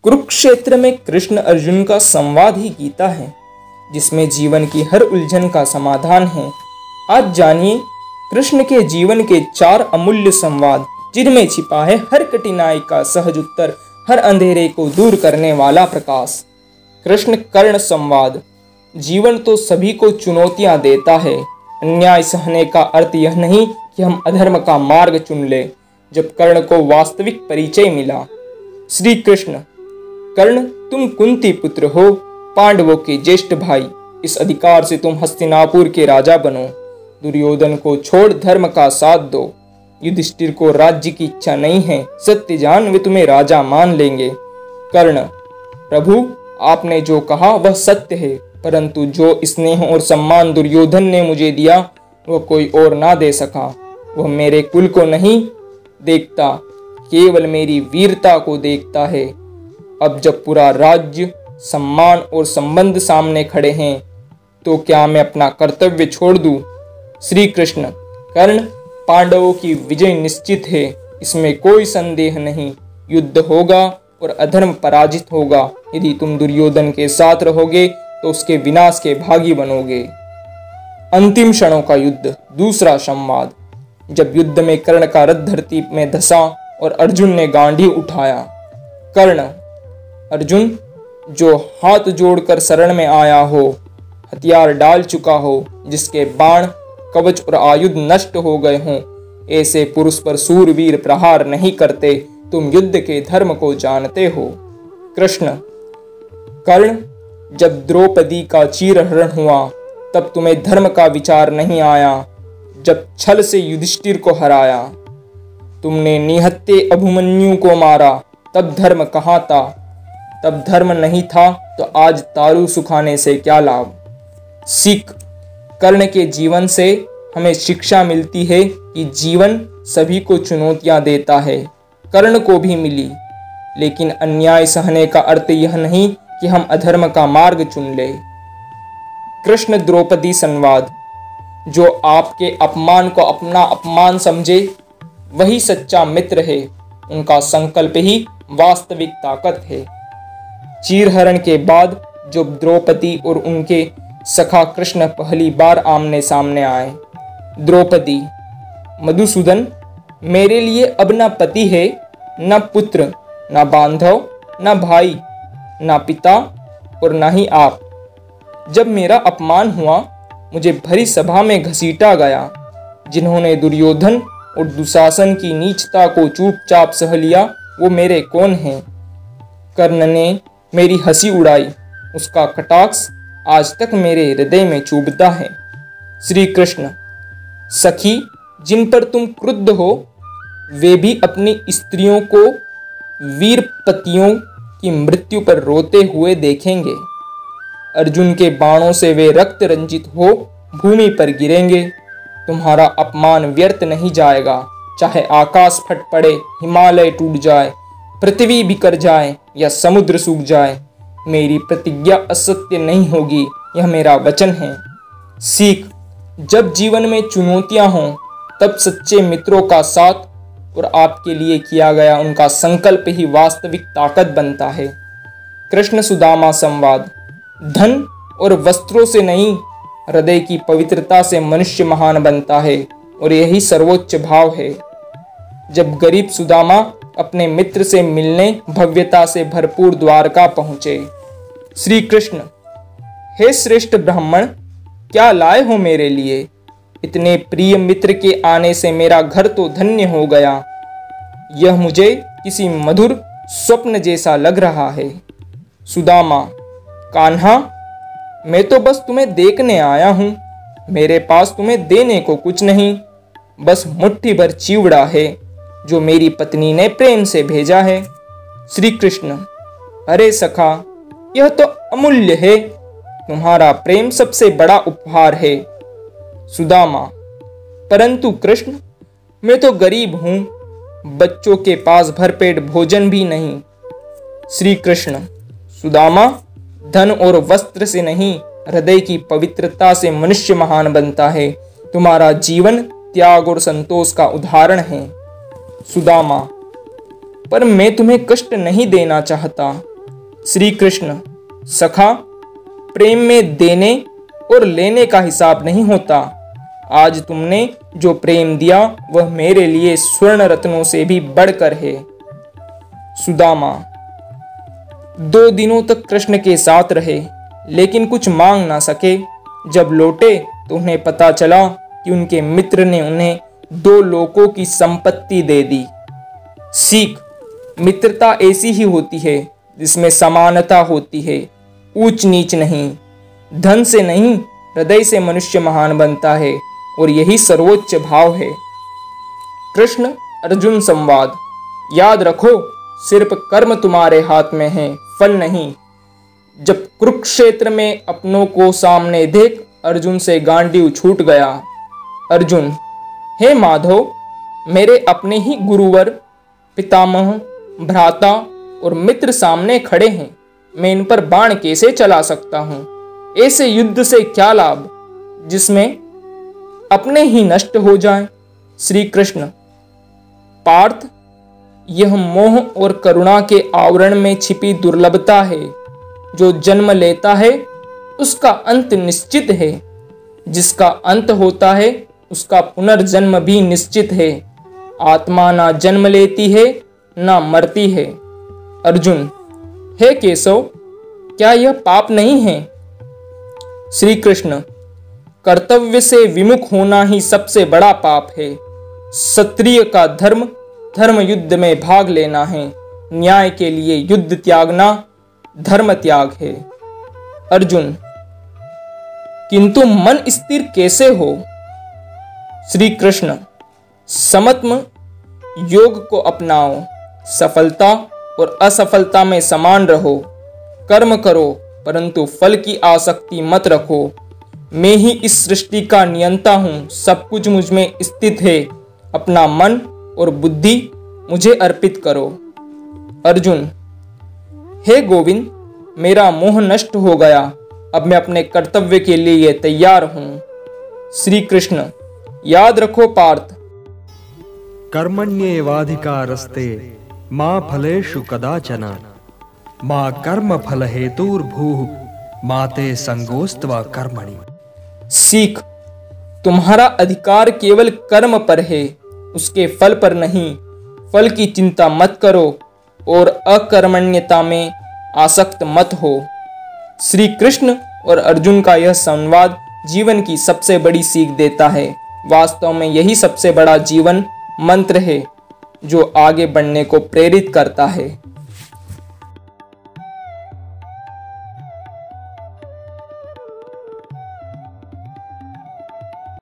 कुरुक्षेत्र में कृष्ण अर्जुन का संवाद ही गीता है, जिसमें जीवन की हर उलझन का समाधान है। आज जानिए कृष्ण के जीवन के 4 अमूल्य संवाद, जिनमें छिपा है हर कठिनाई का सहज उत्तर, हर अंधेरे को दूर करने वाला प्रकाश। कृष्ण कर्ण संवाद। जीवन तो सभी को चुनौतियां देता है। अन्याय सहने का अर्थ यह नहीं कि हम अधर्म का मार्ग चुन ले। जब कर्ण को वास्तविक परिचय मिला। श्री कृष्ण, कर्ण तुम कुंती पुत्र हो, पांडवों के ज्येष्ठ भाई। इस अधिकार से तुम हस्तिनापुर के राजा बनो। दुर्योधन को छोड़ धर्म का साथ दो। युधिष्ठिर को राज्य की इच्छा नहीं है, सत्य जान वे तुम्हें राजा मान लेंगे। कर्ण, प्रभु आपने जो कहा वह सत्य है, परंतु जो स्नेह और सम्मान दुर्योधन ने मुझे दिया वह कोई और ना दे सका। वह मेरे कुल को नहीं देखता, केवल मेरी वीरता को देखता है। अब जब पूरा राज्य, सम्मान और संबंध सामने खड़े हैं, तो क्या मैं अपना कर्तव्य छोड़ दूं? श्री कृष्ण, कर्ण पांडवों की विजय निश्चित है, इसमें कोई संदेह नहीं। युद्ध होगा और अधर्म पराजित होगा। यदि तुम दुर्योधन के साथ रहोगे तो उसके विनाश के भागी बनोगे। अंतिम क्षणों का युद्ध, दूसरा संवाद। जब युद्ध में कर्ण का रथ धरती में धंसा और अर्जुन ने गांडीव उठाया। कर्ण, अर्जुन जो हाथ जोड़कर शरण में आया हो, हथियार डाल चुका हो, जिसके बाण, कवच और आयुध नष्ट हो गए हों, ऐसे पुरुष पर सूरवीर प्रहार नहीं करते। तुम युद्ध के धर्म को जानते हो। कृष्ण, कर्ण जब द्रौपदी का चीरहरण हुआ तब तुम्हें धर्म का विचार नहीं आया। जब छल से युधिष्ठिर को हराया, तुमने निहत्थे अभिमन्यु को मारा, तब धर्म कहाँ था? तब धर्म नहीं था तो आज तारू सुखाने से क्या लाभ? सीख, कर्ण के जीवन से हमें शिक्षा मिलती है कि जीवन सभी को चुनौतियां देता है। कर्ण को भी मिली, लेकिन अन्याय सहने का अर्थ यह नहीं कि हम अधर्म का मार्ग चुन ले। कृष्ण द्रौपदी संवाद। जो आपके अपमान को अपना अपमान समझे, वही सच्चा मित्र है। उनका संकल्प ही वास्तविक ताकत है। चीरहरण के बाद जब द्रौपदी और उनके सखा कृष्ण पहली बार आमने सामने आए। द्रौपदी, मधुसूदन मेरे लिए अब न पति है, न पुत्र, न बांधव, न भाई, न पिता और न ही आप। जब मेरा अपमान हुआ, मुझे भरी सभा में घसीटा गया। जिन्होंने दुर्योधन और दुशासन की नीचता को चुपचाप सह लिया, वो मेरे कौन हैं? कर्ण ने मेरी हंसी उड़ाई, उसका कटाक्ष आज तक मेरे हृदय में चुभता है। श्री कृष्ण, सखी जिन पर तुम क्रुद्ध हो, वे भी अपनी स्त्रियों को वीर पतियों की मृत्यु पर रोते हुए देखेंगे। अर्जुन के बाणों से वे रक्त रंजित हो भूमि पर गिरेंगे। तुम्हारा अपमान व्यर्थ नहीं जाएगा, चाहे आकाश फट पड़े, हिमालय टूट जाए, पृथ्वी बिखर जाए या समुद्र सूख जाए। मेरी प्रतिज्ञा असत्य नहीं होगी, यह मेरा वचन है। सीख, जब जीवन में चुनौतियां हों, तब सच्चे मित्रों का साथ और आपके लिए किया गया उनका संकल्प ही वास्तविक ताकत बनता है। कृष्ण सुदामा संवाद। धन और वस्त्रों से नहीं, हृदय की पवित्रता से मनुष्य महान बनता है, और यही सर्वोच्च भाव है। जब गरीब सुदामा अपने मित्र से मिलने भव्यता से भरपूर द्वारका पहुंचे। श्री कृष्ण, हे श्रेष्ठ ब्राह्मण, क्या लाए हो मेरे लिए? इतने प्रिय मित्र के आने से मेरा घर तो धन्य हो गया। यह मुझे किसी मधुर स्वप्न जैसा लग रहा है। सुदामा, कान्हा मैं तो बस तुम्हें देखने आया हूँ। मेरे पास तुम्हें देने को कुछ नहीं, बस मुट्ठी भर चिवड़ा है जो मेरी पत्नी ने प्रेम से भेजा है। श्री कृष्ण, अरे सखा, यह तो अमूल्य है। तुम्हारा प्रेम सबसे बड़ा उपहार है। सुदामा, परंतु कृष्ण मैं तो गरीब हूं, बच्चों के पास भरपेट भोजन भी नहीं। श्री कृष्ण, सुदामा धन और वस्त्र से नहीं, हृदय की पवित्रता से मनुष्य महान बनता है। तुम्हारा जीवन त्याग और संतोष का उदाहरण है। सुदामा, पर मैं तुम्हें कष्ट नहीं देना चाहता। श्री कृष्ण, सखा, प्रेम में देने और लेने का हिसाब नहीं होता। आज तुमने जो प्रेम दिया वह मेरे लिए स्वर्ण रत्नों से भी बढ़कर है। सुदामा, 2 दिनों तक कृष्ण के साथ रहे लेकिन कुछ मांग ना सके। जब लौटे तो उन्हें पता चला कि उनके मित्र ने उन्हें 2 लोकों की संपत्ति दे दी। सीख, मित्रता ऐसी ही होती है जिसमें समानता होती है, ऊंच नीच नहीं। धन से नहीं, हृदय से मनुष्य महान बनता है और यही सर्वोच्च भाव है। कृष्ण अर्जुन संवाद। याद रखो, सिर्फ कर्म तुम्हारे हाथ में है, फल नहीं। जब कुरुक्षेत्र में अपनों को सामने देख अर्जुन से गांडीव छूट गया। अर्जुन, हे माधव, मेरे अपने ही गुरुवर, पितामह, भ्राता और मित्र सामने खड़े हैं, मैं इन पर बाण कैसे चला सकता हूँ? ऐसे युद्ध से क्या लाभ जिसमें अपने ही नष्ट हो जाएं? श्री कृष्ण, पार्थ, यह मोह और करुणा के आवरण में छिपी दुर्लभता है। जो जन्म लेता है उसका अंत निश्चित है, जिसका अंत होता है उसका पुनर्जन्म भी निश्चित है। आत्मा ना जन्म लेती है ना मरती है। अर्जुन, हे केशव, क्या यह पाप नहीं है? श्री कृष्ण, कर्तव्य से विमुख होना ही सबसे बड़ा पाप है। क्षत्रिय का धर्म धर्म युद्ध में भाग लेना है, न्याय के लिए युद्ध त्यागना धर्म त्याग है। अर्जुन, किंतु मन स्थिर कैसे हो? श्री कृष्ण, समत्म योग को अपनाओ, सफलता और असफलता में समान रहो। कर्म करो परंतु फल की आसक्ति मत रखो। मैं ही इस सृष्टि का नियंता हूँ, सब कुछ मुझ में स्थित है। अपना मन और बुद्धि मुझे अर्पित करो। अर्जुन, हे गोविंद, मेरा मोह नष्ट हो गया, अब मैं अपने कर्तव्य के लिए तैयार हूँ। श्री कृष्ण, याद रखो पार्थ, कर्मण्येवाधिकारस्ते मा फलेषु कदाचन मा कर्म फल हेतुर्भूः मा ते संगोस्त्वा कर्मणि। सीख, तुम्हारा अधिकार केवल कर्म पर है, उसके फल पर नहीं। फल की चिंता मत करो और अकर्मण्यता में आसक्त मत हो। श्री कृष्ण और अर्जुन का यह संवाद जीवन की सबसे बड़ी सीख देता है। वास्तव में यही सबसे बड़ा जीवन मंत्र है जो आगे बढ़ने को प्रेरित करता है।